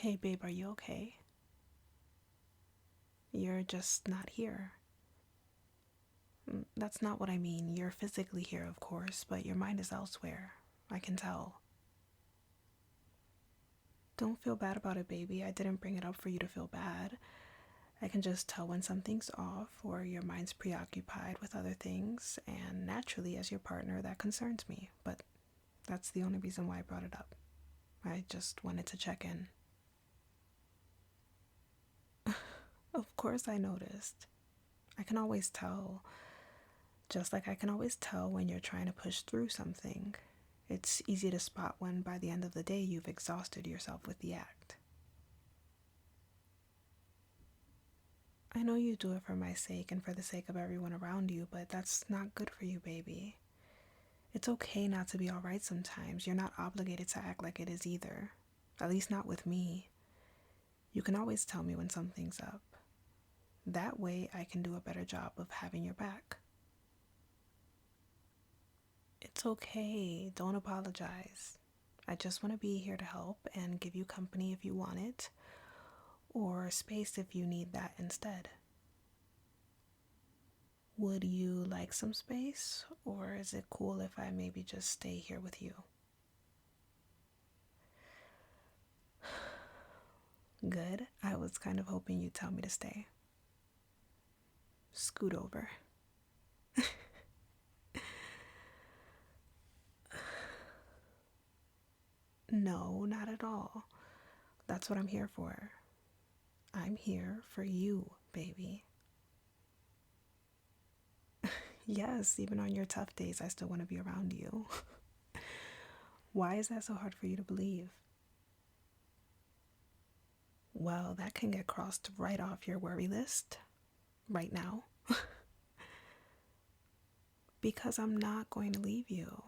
Hey babe, are you okay? You're just not here. That's not what I mean. You're physically here, of course, but your mind is elsewhere. I can tell. Don't feel bad about it, baby. I didn't bring it up for you to feel bad. I can just tell when something's off or your mind's preoccupied with other things, and naturally, as your partner, that concerns me. But that's the only reason why I brought it up. I just wanted to check in. Of course, I noticed. I can always tell, just like I can always tell when you're trying to push through something. It's easy to spot when by the end of the day you've exhausted yourself with the act. I know you do it for my sake and for the sake of everyone around you, but that's not good for you, baby. It's okay not to be alright sometimes. You're not obligated to act like it is either. At least not with me. You can always tell me when something's up. That way I can do a better job of having your back. It's okay. Don't apologize. I just want to be here to help and give you company if you want it, or space if you need that instead. Would you like some space, or is it cool if I maybe just stay here with you? Good. I was kind of hoping you'd tell me to stay. Scoot over. No, not at all. That's what I'm here for. I'm here for you, baby. Yes, even on your tough days, I still want to be around you. Why is that so hard for you to believe? Well, that can get crossed right off your worry list right now. Because I'm not going to leave you.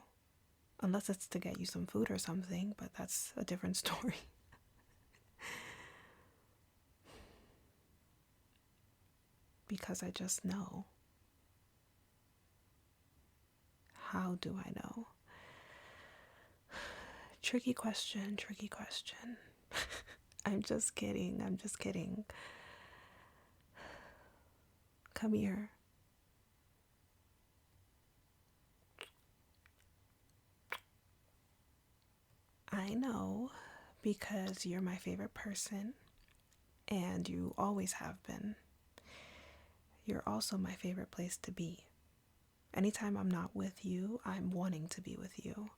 Unless it's to get you some food or something, but that's a different story. Because I just know. How do I know? Tricky question, tricky question. I'm just kidding, I'm just kidding. Come here. I know, because you're my favorite person, and you always have been. You're also my favorite place to be. Anytime I'm not with you, I'm wanting to be with you.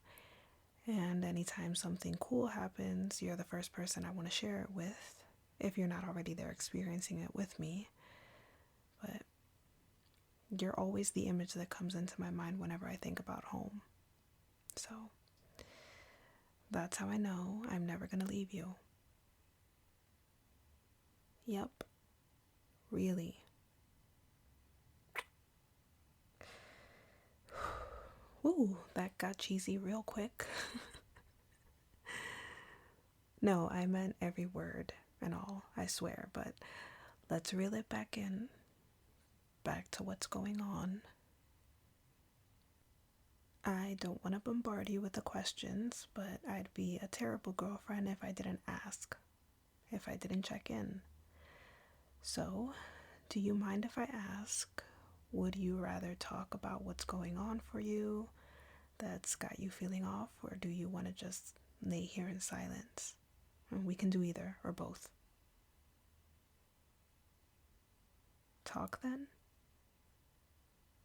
And anytime something cool happens, you're the first person I want to share it with, if you're not already there experiencing it with me. But you're always the image that comes into my mind whenever I think about home. So that's how I know I'm never going to leave you. Yep. Really. Ooh, that got cheesy real quick. No, I meant every word and all, I swear, but let's reel it back in. Back to what's going on. I don't want to bombard you with the questions, but I'd be a terrible girlfriend if I didn't ask, if I didn't check in. So, do you mind if I ask, would you rather talk about what's going on for you that's got you feeling off, or do you want to just lay here in silence? And we can do either or both. Talk then?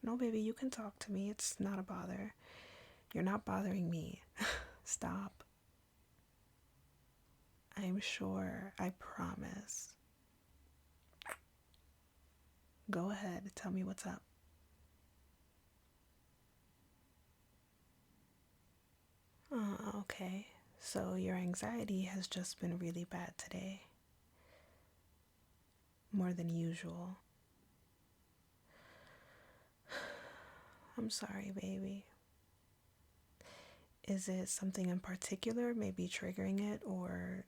No, baby, you can talk to me. It's not a bother. You're not bothering me. Stop. I'm sure. I promise. Go ahead. Tell me what's up. Okay. So your anxiety has just been really bad today. More than usual. I'm sorry, baby. Is it something in particular, maybe triggering it, or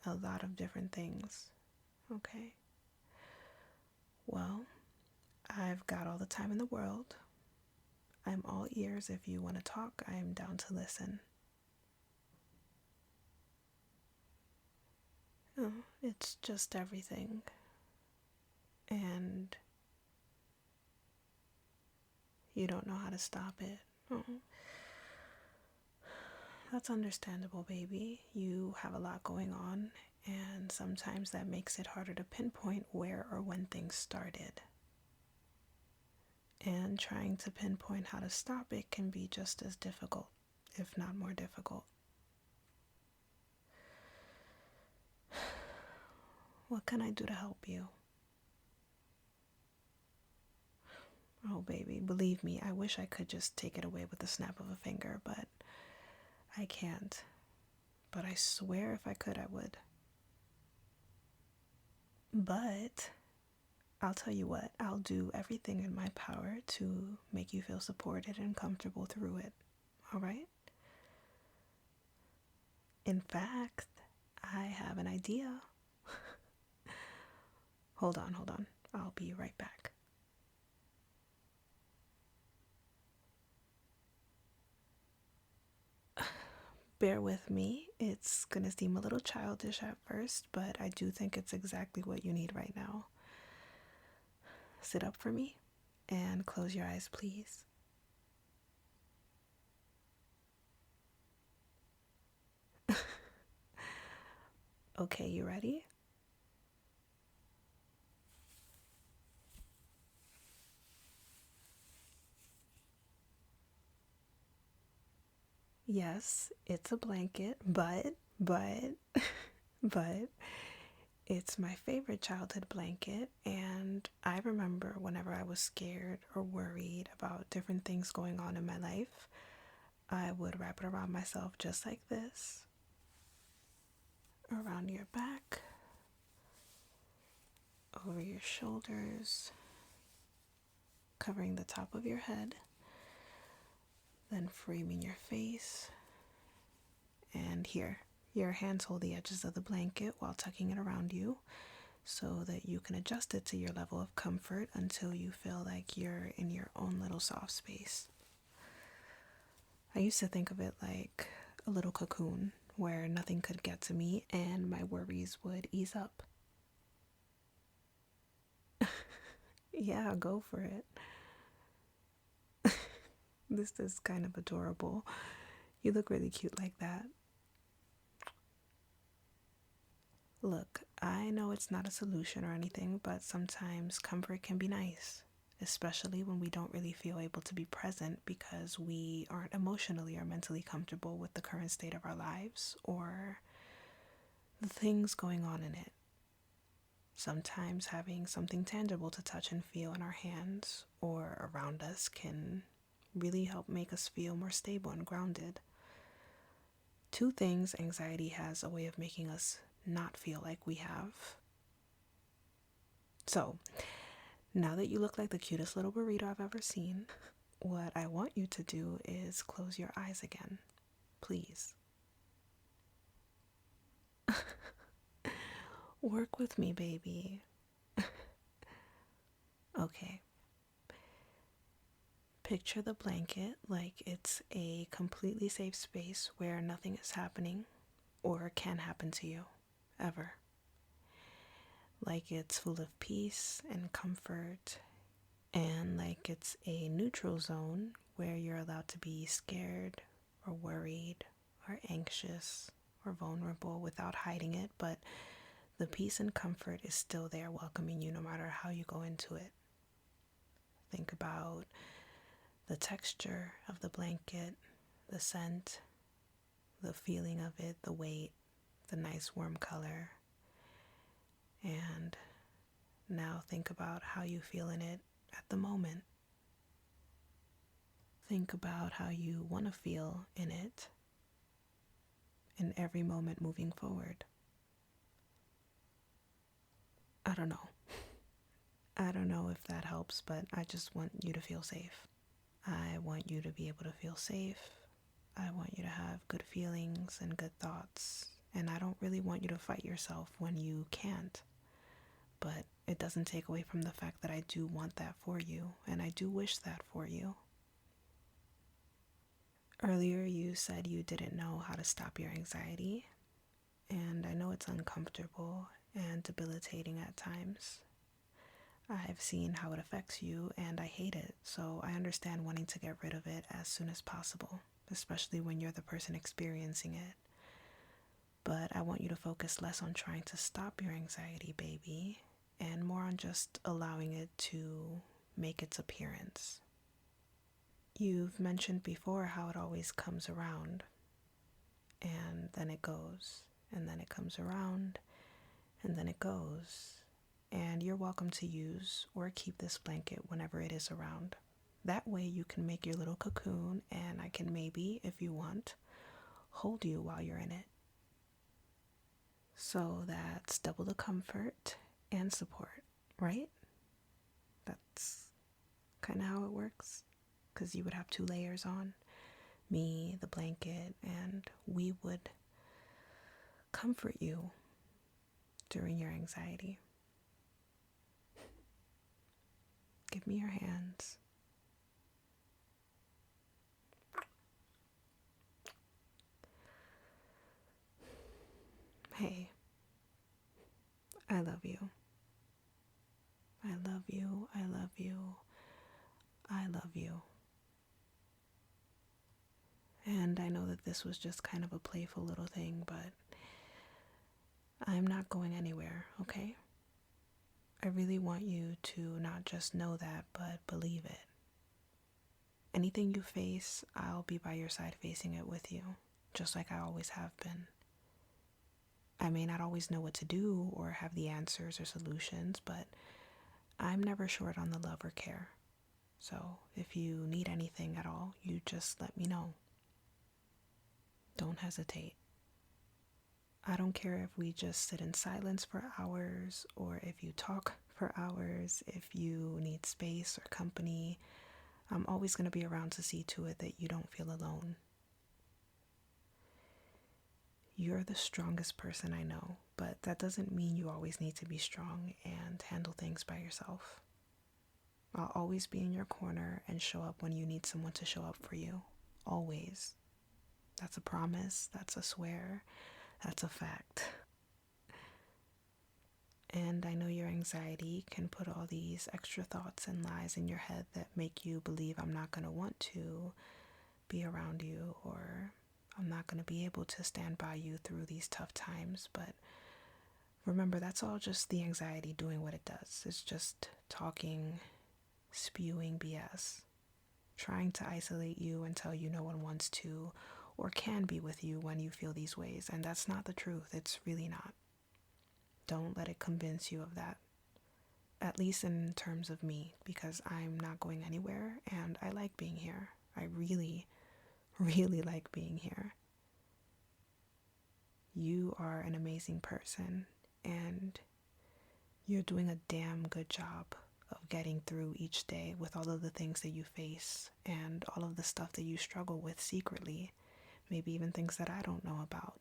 a lot of different things? Okay. Well, I've got all the time in the world. I'm all ears. If you want to talk, I'm down to listen. It's just everything. And you don't know how to stop it. Oh. That's understandable, baby. You have a lot going on, and sometimes that makes it harder to pinpoint where or when things started. And trying to pinpoint how to stop it can be just as difficult, if not more difficult. What can I do to help you? Oh, baby, believe me, I wish I could just take it away with the snap of a finger, but I can't. But I swear if I could, I would. But I'll tell you what, I'll do everything in my power to make you feel supported and comfortable through it. All right? In fact, I have an idea. Hold on. I'll be right back. Bear with me. It's gonna seem a little childish at first, but I do think it's exactly what you need right now. Sit up for me and close your eyes, please. Okay, you ready? Yes, it's a blanket, but it's my favorite childhood blanket, and I remember whenever I was scared or worried about different things going on in my life, I would wrap it around myself just like this, around your back, over your shoulders, covering the top of your head, then framing your face, and here. Your hands hold the edges of the blanket while tucking it around you so that you can adjust it to your level of comfort until you feel like you're in your own little soft space. I used to think of it like a little cocoon where nothing could get to me and my worries would ease up. Yeah, go for it. This is kind of adorable. You look really cute like that. Look, I know it's not a solution or anything, but sometimes comfort can be nice, especially when we don't really feel able to be present because we aren't emotionally or mentally comfortable with the current state of our lives or the things going on in it. Sometimes having something tangible to touch and feel in our hands or around us can really help make us feel more stable and grounded. Two things anxiety has a way of making us not feel like we have. So, now that you look like the cutest little burrito I've ever seen, what I want you to do is close your eyes again, please. Work with me, baby. Okay. Picture the blanket like it's a completely safe space where nothing is happening or can happen to you, ever. Like it's full of peace and comfort, and like it's a neutral zone where you're allowed to be scared or worried or anxious or vulnerable without hiding it, but the peace and comfort is still there welcoming you no matter how you go into it. Think about the texture of the blanket, the scent, the feeling of it, the weight, the nice warm color. And now think about how you feel in it at the moment. Think about how you want to feel in it in every moment moving forward. I don't know. I don't know if that helps, but I just want you to feel safe. I want you to be able to feel safe. I want you to have good feelings and good thoughts. And I don't really want you to fight yourself when you can't. But it doesn't take away from the fact that I do want that for you, and I do wish that for you. Earlier you said you didn't know how to stop your anxiety, and I know it's uncomfortable and debilitating at times. I've seen how it affects you and I hate it, so I understand wanting to get rid of it as soon as possible, especially when you're the person experiencing it. But I want you to focus less on trying to stop your anxiety, baby, and more on just allowing it to make its appearance. You've mentioned before how it always comes around, and then it goes, and then it comes around, and then it goes. And you're welcome to use or keep this blanket whenever it is around. That way you can make your little cocoon, and I can maybe, if you want, hold you while you're in it. So that's double the comfort and support, right? That's kind of how it works, because you would have 2 layers on, me, the blanket, and we would comfort you during your anxiety. Give me your hands. Hey, I love you. I love you. I love you. I love you. And I know that this was just kind of a playful little thing, but I'm not going anywhere, okay? I really want you to not just know that, but believe it. Anything you face, I'll be by your side facing it with you, just like I always have been. I may not always know what to do or have the answers or solutions, but I'm never short on the love or care. So if you need anything at all, you just let me know. Don't hesitate. I don't care if we just sit in silence for hours or if you talk for hours, if you need space or company. I'm always going to be around to see to it that you don't feel alone. You're the strongest person I know, but that doesn't mean you always need to be strong and handle things by yourself. I'll always be in your corner and show up when you need someone to show up for you. Always. That's a promise, that's a swear, that's a fact. And I know your anxiety can put all these extra thoughts and lies in your head that make you believe I'm not going to want to be around you, or I'm not going to be able to stand by you through these tough times. But remember, that's all just the anxiety doing what it does. It's just talking, spewing BS, trying to isolate you and tell you no one wants to or can be with you when you feel these ways. And that's not the truth. It's really not. Don't let it convince you of that, at least in terms of me, because I'm not going anywhere and I like being here. I really, really like being here. You are an amazing person and you're doing a damn good job of getting through each day with all of the things that you face and all of the stuff that you struggle with secretly, maybe even things that I don't know about.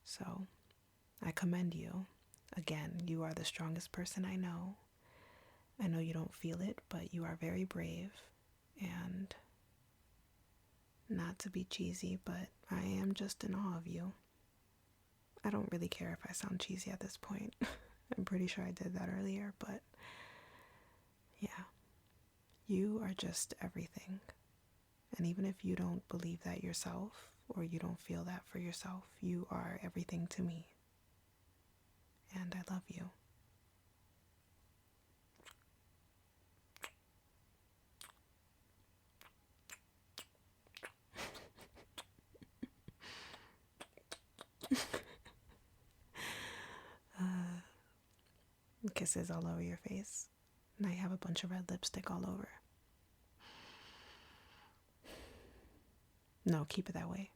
So I commend you. Again, you are the strongest person I know. I know you don't feel it, but you are very brave. And not to be cheesy, but I am just in awe of you. I don't really care if I sound cheesy at this point. I'm pretty sure I did that earlier, but yeah, you are just everything. And even if you don't believe that yourself, or you don't feel that for yourself, you are everything to me. And I love you. Kisses all over your face. And I have a bunch of red lipstick all over. No, keep it that way.